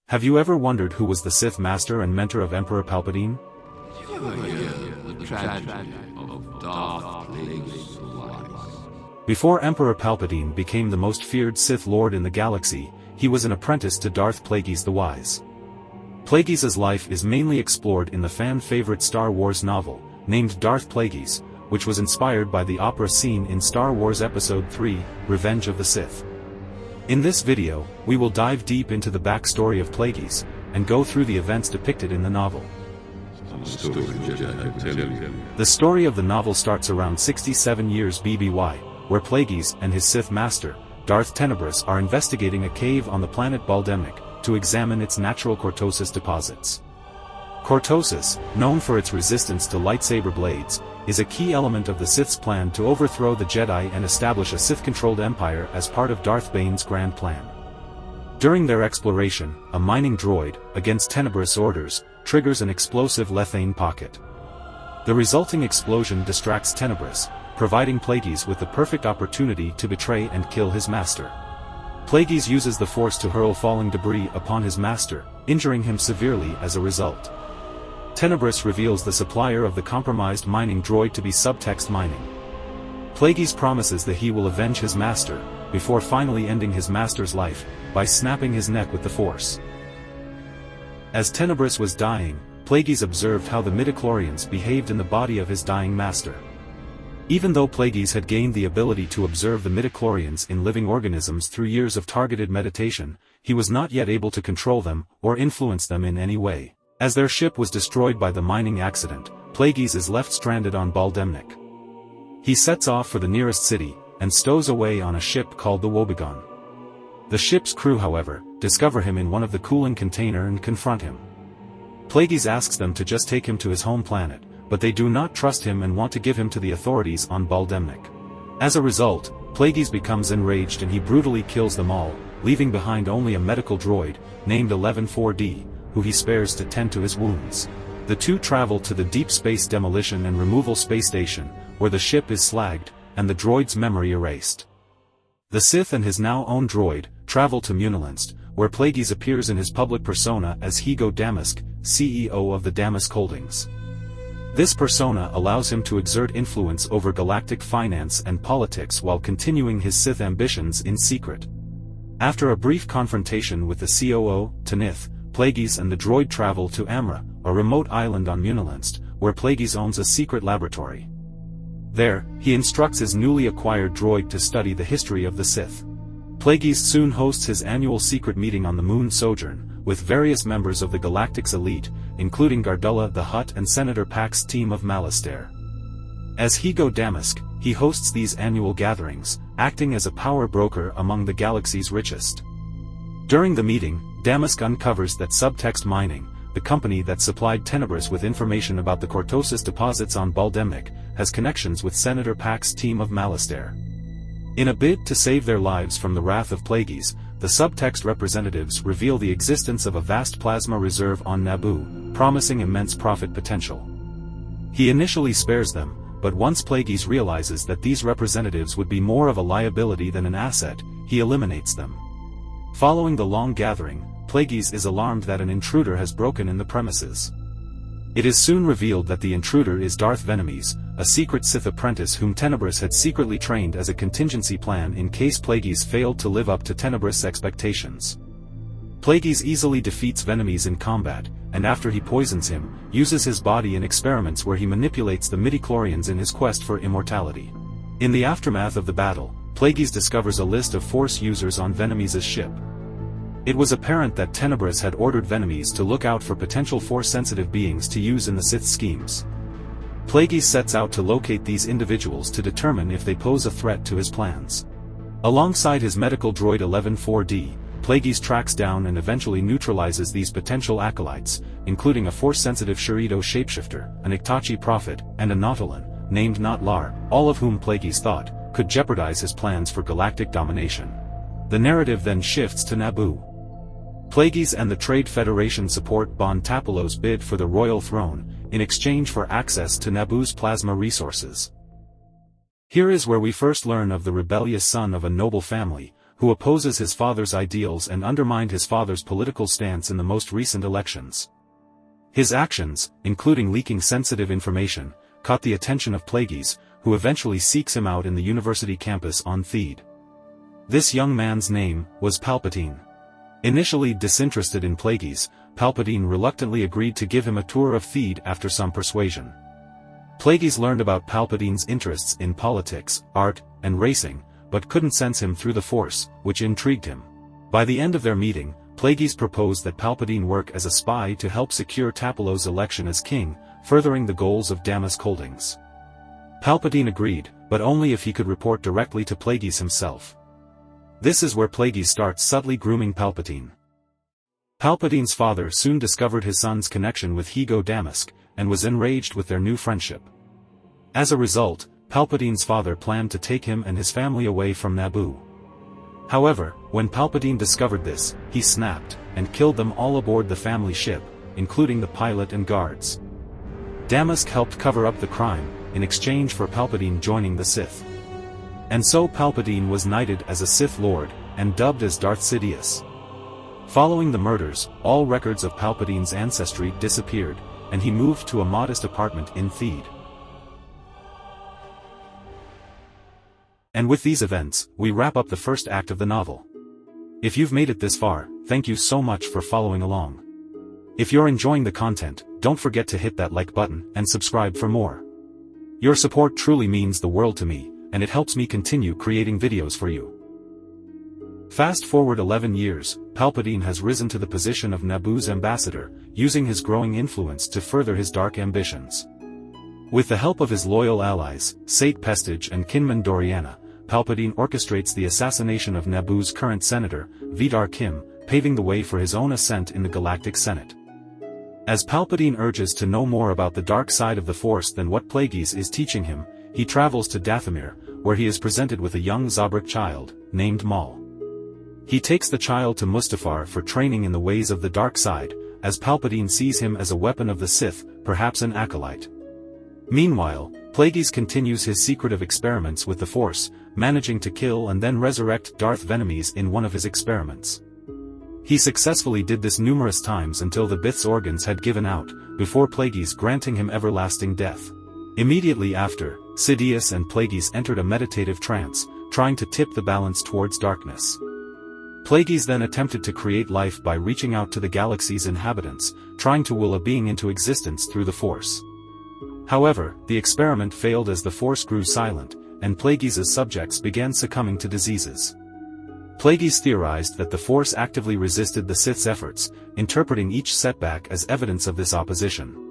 Have you ever wondered who was the Sith Master and mentor of Emperor Palpatine? The tragedy of Darth Plagueis. Before Emperor Palpatine became the most feared Sith Lord in the galaxy, he was an apprentice to Darth Plagueis the Wise. Plagueis' life is mainly explored in the fan-favorite Star Wars novel, named Darth Plagueis, which was inspired by the opera scene in Star Wars Episode 3, Revenge of the Sith. In this video, we will dive deep into the backstory of Plagueis, and go through the events depicted in the novel. The story of the novel starts around 67 years BBY, where Plagueis and his Sith Master, Darth Tenebrous, are investigating a cave on the planet Baldemnik, to examine its natural cortosis deposits. Cortosis, known for its resistance to lightsaber blades, is a key element of the Sith's plan to overthrow the Jedi and establish a Sith-controlled empire as part of Darth Bane's grand plan. During their exploration, a mining droid, against Tenebrous' orders, triggers an explosive lethane pocket. The resulting explosion distracts Tenebrous, providing Plagueis with the perfect opportunity to betray and kill his master. Plagueis uses the Force to hurl falling debris upon his master, injuring him severely as a result. Tenebrous reveals the supplier of the compromised mining droid to be Subtext Mining. Plagueis promises that he will avenge his master, before finally ending his master's life, by snapping his neck with the Force. As Tenebrous was dying, Plagueis observed how the midichlorians behaved in the body of his dying master. Even though Plagueis had gained the ability to observe the midichlorians in living organisms through years of targeted meditation, he was not yet able to control them, or influence them in any way. As their ship was destroyed by the mining accident, Plagueis is left stranded on Baldemnik. He sets off for the nearest city, and stows away on a ship called the Woebegone. The ship's crew, however, discover him in one of the cooling container and confront him. Plagueis asks them to just take him to his home planet, but they do not trust him and want to give him to the authorities on Baldemnik. As a result, Plagueis becomes enraged and he brutally kills them all, leaving behind only a medical droid, named 114D, who he spares to tend to his wounds. The two travel to the Deep Space Demolition and Removal Space Station, where the ship is slagged, and the droid's memory erased. The Sith and his now-owned droid travel to Munilinst, where Plagueis appears in his public persona as Hego Damask, CEO of the Damask Holdings. This persona allows him to exert influence over galactic finance and politics while continuing his Sith ambitions in secret. After a brief confrontation with the COO, Tanith, Plagueis and the droid travel to Amra, a remote island on Munilinst, where Plagueis owns a secret laboratory. There, he instructs his newly acquired droid to study the history of the Sith. Plagueis soon hosts his annual secret meeting on the moon Sojourn, with various members of the galactic's elite, including Gardulla the Hutt and Senator Pax's team of Malastare. As Hego Damask, he hosts these annual gatherings, acting as a power broker among the galaxy's richest. During the meeting, Damask uncovers that Subtext Mining, the company that supplied Tenebrous with information about the cortosis deposits on Baldemnik, has connections with Senator Pax's team of Malastare. In a bid to save their lives from the wrath of Plagueis, the Subtext representatives reveal the existence of a vast plasma reserve on Naboo, promising immense profit potential. He initially spares them, but once Plagueis realizes that these representatives would be more of a liability than an asset, he eliminates them. Following the long gathering, Plagueis is alarmed that an intruder has broken in the premises. It is soon revealed that the intruder is Darth Venamis, a secret Sith apprentice whom Tenebrous had secretly trained as a contingency plan in case Plagueis failed to live up to Tenebrous' expectations. Plagueis easily defeats Venamis in combat, and after he poisons him, uses his body in experiments where he manipulates the midichlorians in his quest for immortality. In the aftermath of the battle, Plagueis discovers a list of Force users on Venamis' ship. It was apparent that Tenebrous had ordered Venamis to look out for potential Force-sensitive beings to use in the Sith schemes. Plagueis sets out to locate these individuals to determine if they pose a threat to his plans. Alongside his medical droid 114D, Plagueis tracks down and eventually neutralizes these potential acolytes, including a Force-sensitive Shirito shapeshifter, an Iktachi prophet, and a Nautolan, named Not-Lar, all of whom Plagueis thought could jeopardize his plans for galactic domination. The narrative then shifts to Naboo. Plagueis and the Trade Federation support Bon Tapilo's bid for the royal throne, in exchange for access to Naboo's plasma resources. Here is where we first learn of the rebellious son of a noble family, who opposes his father's ideals and undermined his father's political stance in the most recent elections. His actions, including leaking sensitive information, caught the attention of Plagueis, who eventually seeks him out in the university campus on Theed. This young man's name was Palpatine. Initially disinterested in Plagueis, Palpatine reluctantly agreed to give him a tour of Theed after some persuasion. Plagueis learned about Palpatine's interests in politics, art, and racing, but couldn't sense him through the Force, which intrigued him. By the end of their meeting, Plagueis proposed that Palpatine work as a spy to help secure Tapilo's election as king, furthering the goals of Damask Holdings. Palpatine agreed, but only if he could report directly to Plagueis himself. This is where Plagueis starts subtly grooming Palpatine. Palpatine's father soon discovered his son's connection with Hego Damask, and was enraged with their new friendship. As a result, Palpatine's father planned to take him and his family away from Naboo. However, when Palpatine discovered this, he snapped, and killed them all aboard the family ship, including the pilot and guards. Damask helped cover up the crime, in exchange for Palpatine joining the Sith. And so Palpatine was knighted as a Sith Lord, and dubbed as Darth Sidious. Following the murders, all records of Palpatine's ancestry disappeared, and he moved to a modest apartment in Theed. And with these events, we wrap up the first act of the novel. If you've made it this far, thank you so much for following along. If you're enjoying the content, don't forget to hit that like button and subscribe for more. Your support truly means the world to me, and it helps me continue creating videos for you. Fast forward 11 years, Palpatine has risen to the position of Naboo's ambassador, using his growing influence to further his dark ambitions. With the help of his loyal allies, Sate Pestage and Kinman Doriana, Palpatine orchestrates the assassination of Naboo's current senator, Vidar Kim, paving the way for his own ascent in the Galactic Senate. As Palpatine urges to know more about the dark side of the Force than what Plagueis is teaching him, he travels to Dathomir, where he is presented with a young Zabrak child, named Maul. He takes the child to Mustafar for training in the ways of the dark side, as Palpatine sees him as a weapon of the Sith, perhaps an acolyte. Meanwhile, Plagueis continues his secretive experiments with the Force, managing to kill and then resurrect Darth Venamis in one of his experiments. He successfully did this numerous times until the Bith's organs had given out, before Plagueis granting him everlasting death. Immediately after, Sidious and Plagueis entered a meditative trance, trying to tip the balance towards darkness. Plagueis then attempted to create life by reaching out to the galaxy's inhabitants, trying to will a being into existence through the Force. However, the experiment failed as the Force grew silent, and Plagueis' subjects began succumbing to diseases. Plagueis theorized that the Force actively resisted the Sith's efforts, interpreting each setback as evidence of this opposition.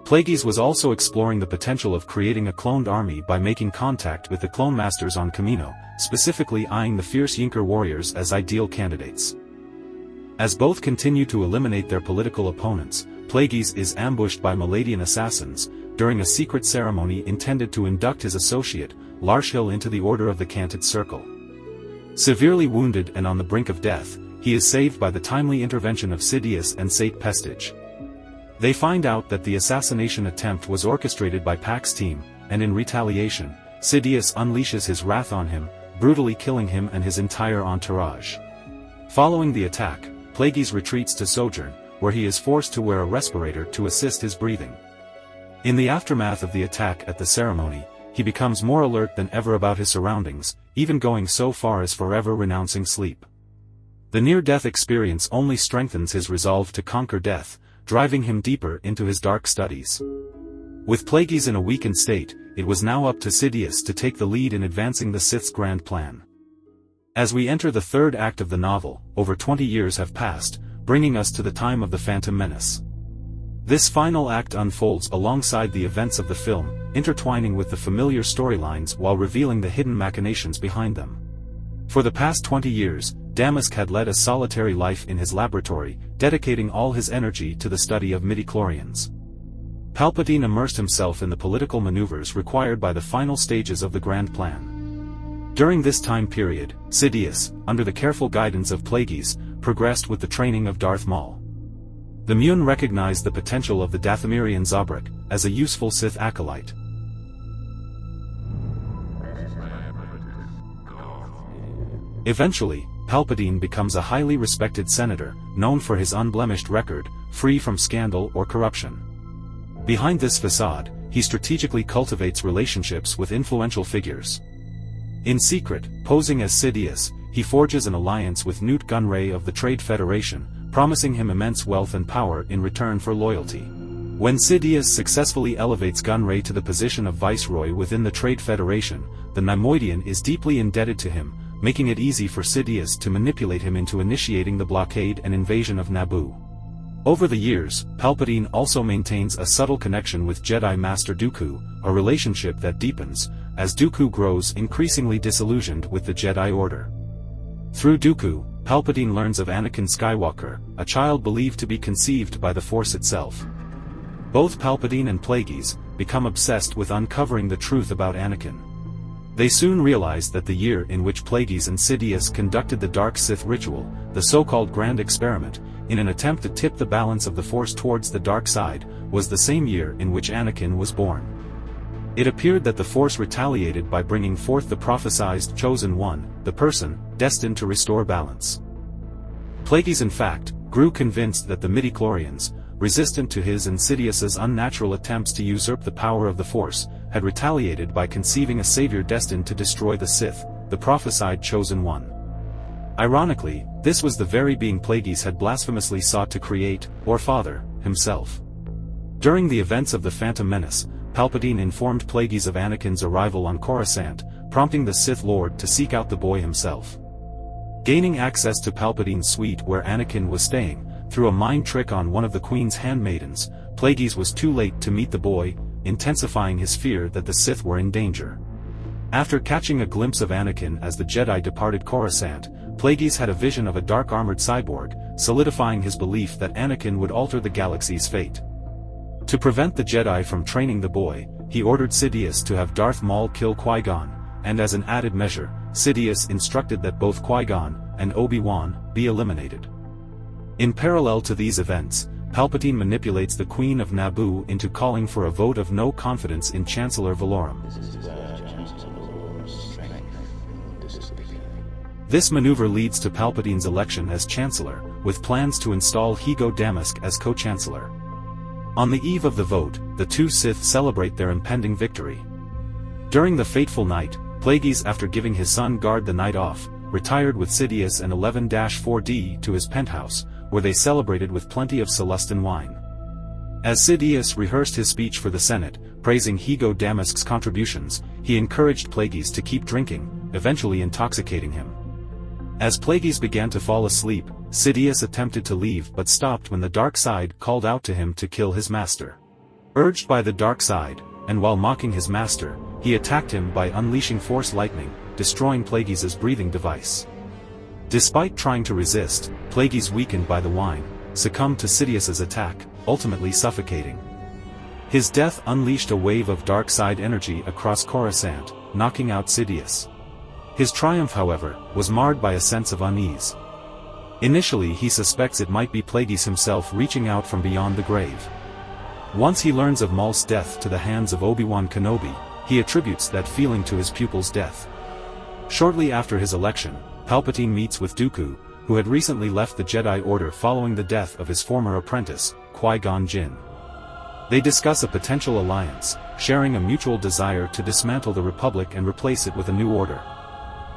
Plagueis was also exploring the potential of creating a cloned army by making contact with the clone masters on Kamino, specifically eyeing the fierce Yinker warriors as ideal candidates. As both continue to eliminate their political opponents, Plagueis is ambushed by Maladian assassins, during a secret ceremony intended to induct his associate, Larshil, into the Order of the Canted Circle. Severely wounded and on the brink of death, he is saved by the timely intervention of Sidious and Sate Pestage. They find out that the assassination attempt was orchestrated by Pax's team, and in retaliation, Sidious unleashes his wrath on him, brutally killing him and his entire entourage. Following the attack, Plagueis retreats to Sojourn, where he is forced to wear a respirator to assist his breathing. In the aftermath of the attack at the ceremony, he becomes more alert than ever about his surroundings, even going so far as forever renouncing sleep. The near-death experience only strengthens his resolve to conquer death, driving him deeper into his dark studies. With Plagueis in a weakened state, it was now up to Sidious to take the lead in advancing the Sith's grand plan. As we enter the third act of the novel, over 20 years have passed, bringing us to the time of the Phantom Menace. This final act unfolds alongside the events of the film, intertwining with the familiar storylines while revealing the hidden machinations behind them. For the past 20 years, Damask had led a solitary life in his laboratory, dedicating all his energy to the study of midichlorians. Palpatine immersed himself in the political maneuvers required by the final stages of the grand plan. During this time period, Sidious, under the careful guidance of Plagueis, progressed with the training of Darth Maul. The Mun recognized the potential of the Dathomirian Zabrak as a useful Sith acolyte. Eventually, Palpatine becomes a highly respected senator, known for his unblemished record, free from scandal or corruption. Behind this facade, he strategically cultivates relationships with influential figures. In secret, posing as Sidious, he forges an alliance with Newt Gunray of the Trade Federation, promising him immense wealth and power in return for loyalty. When Sidious successfully elevates Gunray to the position of viceroy within the Trade Federation, the Neimoidian is deeply indebted to him, making it easy for Sidious to manipulate him into initiating the blockade and invasion of Naboo. Over the years, Palpatine also maintains a subtle connection with Jedi Master Dooku, a relationship that deepens, as Dooku grows increasingly disillusioned with the Jedi Order. Through Dooku, Palpatine learns of Anakin Skywalker, a child believed to be conceived by the Force itself. Both Palpatine and Plagueis become obsessed with uncovering the truth about Anakin. They soon realize that the year in which Plagueis and Sidious conducted the Dark Sith ritual, the so-called Grand Experiment, in an attempt to tip the balance of the Force towards the dark side, was the same year in which Anakin was born. It appeared that the Force retaliated by bringing forth the prophesied Chosen One, the person, destined to restore balance. Plagueis in fact, grew convinced that the midichlorians, resistant to his and Sidious's unnatural attempts to usurp the power of the Force, had retaliated by conceiving a savior destined to destroy the Sith, the prophesied Chosen One. Ironically, this was the very being Plagueis had blasphemously sought to create, or father, himself. During the events of the Phantom Menace, Palpatine informed Plagueis of Anakin's arrival on Coruscant, prompting the Sith Lord to seek out the boy himself. Gaining access to Palpatine's suite where Anakin was staying, through a mind trick on one of the Queen's handmaidens, Plagueis was too late to meet the boy, intensifying his fear that the Sith were in danger. After catching a glimpse of Anakin as the Jedi departed Coruscant, Plagueis had a vision of a dark-armored cyborg, solidifying his belief that Anakin would alter the galaxy's fate. To prevent the Jedi from training the boy, he ordered Sidious to have Darth Maul kill Qui-Gon, and as an added measure, Sidious instructed that both Qui-Gon and Obi-Wan be eliminated. In parallel to these events, Palpatine manipulates the Queen of Naboo into calling for a vote of no confidence in Chancellor Valorum. This maneuver leads to Palpatine's election as Chancellor, with plans to install Hego Damask as co-chancellor. On the eve of the vote, the two Sith celebrate their impending victory. During the fateful night, Plagueis, after giving his son Guard the night off, retired with Sidious and 11-4D to his penthouse, where they celebrated with plenty of Celestin wine. As Sidious rehearsed his speech for the Senate, praising Hego Damask's contributions, he encouraged Plagueis to keep drinking, eventually intoxicating him. As Plagueis began to fall asleep, Sidious attempted to leave but stopped when the dark side called out to him to kill his master. Urged by the dark side, and while mocking his master, he attacked him by unleashing Force lightning, destroying Plagueis's breathing device. Despite trying to resist, Plagueis, weakened by the wine, succumbed to Sidious's attack, ultimately suffocating. His death unleashed a wave of dark side energy across Coruscant, knocking out Sidious. His triumph, however, was marred by a sense of unease. Initially he suspects it might be Plagueis himself reaching out from beyond the grave. Once he learns of Maul's death to the hands of Obi-Wan Kenobi, he attributes that feeling to his pupil's death. Shortly after his election, Palpatine meets with Dooku, who had recently left the Jedi Order following the death of his former apprentice, Qui-Gon Jinn. They discuss a potential alliance, sharing a mutual desire to dismantle the Republic and replace it with a new order.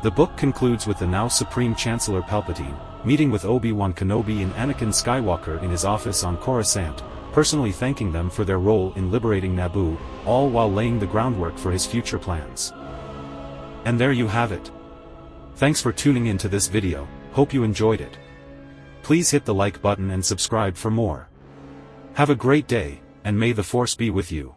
The book concludes with the now Supreme Chancellor Palpatine, meeting with Obi-Wan Kenobi and Anakin Skywalker in his office on Coruscant, personally thanking them for their role in liberating Naboo, all while laying the groundwork for his future plans. And there you have it. Thanks for tuning in to this video, hope you enjoyed it. Please hit the like button and subscribe for more. Have a great day, and may the Force be with you.